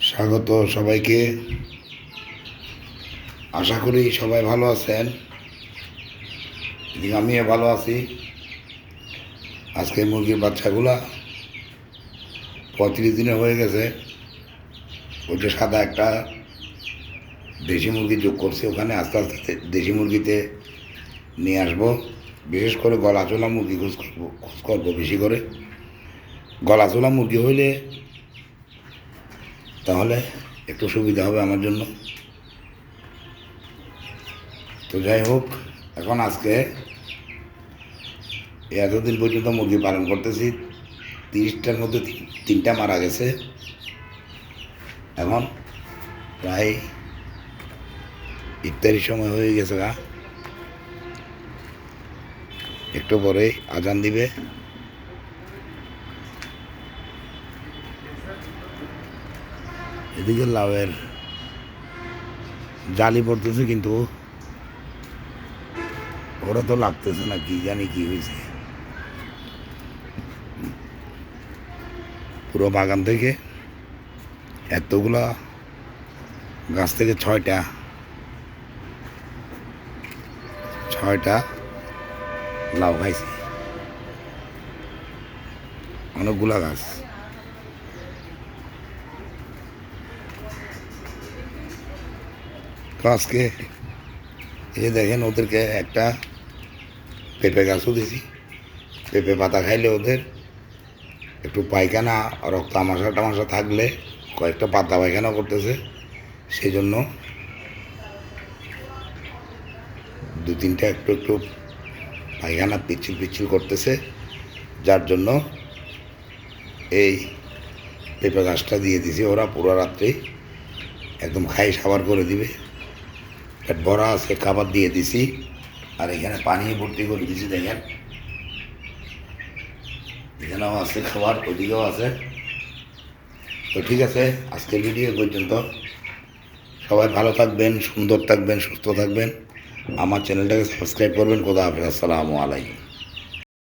স্বাগত সবাইকে। আশা করি সবাই ভালো আছেন। এদিকে আমিও ভালো আছি। আজকে মুরগির বাচ্চাগুলা 35 দিনে হয়ে গেছে। ওইটা সাদা একটা দেশি মুরগি যোগ করছে, ওখানে আস্তে আস্তে দেশি মুরগিতে নিয়ে আসবো। বিশেষ করে গলাচোলা মুরগি খোঁজ করবো বেশি করে। গলাচোলা মুরগি হইলে তাহলে একটু সুবিধা হবে আমার জন্য। তো যাই হোক, এখন আজকে এতদিন পর্যন্ত মুরগি পালন করতেছি, 30টার মধ্যে 3টা মারা গেছে। এখন প্রায় ইফতারির সময় হয়ে গেছে গা, একটু পরেই আজান দিবে। এদিকে লাউয়ের জালি পড়তেছে, কিন্তু ওরা তো লাগতেছে না, কি জানি কি হয়েছে। পুরো বাগান থেকে এতগুলা গাছ থেকে 6টা লাউ খাইছি, অনেকগুলা গাছ। তো আজকে এই যে দেখেন, ওদেরকে একটা পেঁপে গাছও দিছি। পেঁপে পাতা খাইলে ওদের একটু পায়খানা, রক্ত তামাশা থাকলে কয়েকটা পাতা পায়খানা করতেছে, সেই জন্য 2-3টা একটু পায়খানা পিচ্ছিল করতেছে, যার জন্য এই পেঁপে গাছটা দিয়ে দিছি। ওরা পুরো রাত্রি একদম খাই সাবার করে দিবে। পেট ভরা আছে, খাবার দিয়ে দিছি। আর এখানে পানি ভর্তি করে দিছি, দেখেন এখানেও আছে খাবার, ওইদিকেও আছে। তো ঠিক আছে, আজকের ভিডিও পর্যন্ত। সবাই ভালো থাকবেন, সুন্দর থাকবেন, সুস্থ থাকবেন। আমার চ্যানেলটাকে সাবস্ক্রাইব করবেন। খোদা হাফেজ, আসসালামু আলাইকুম।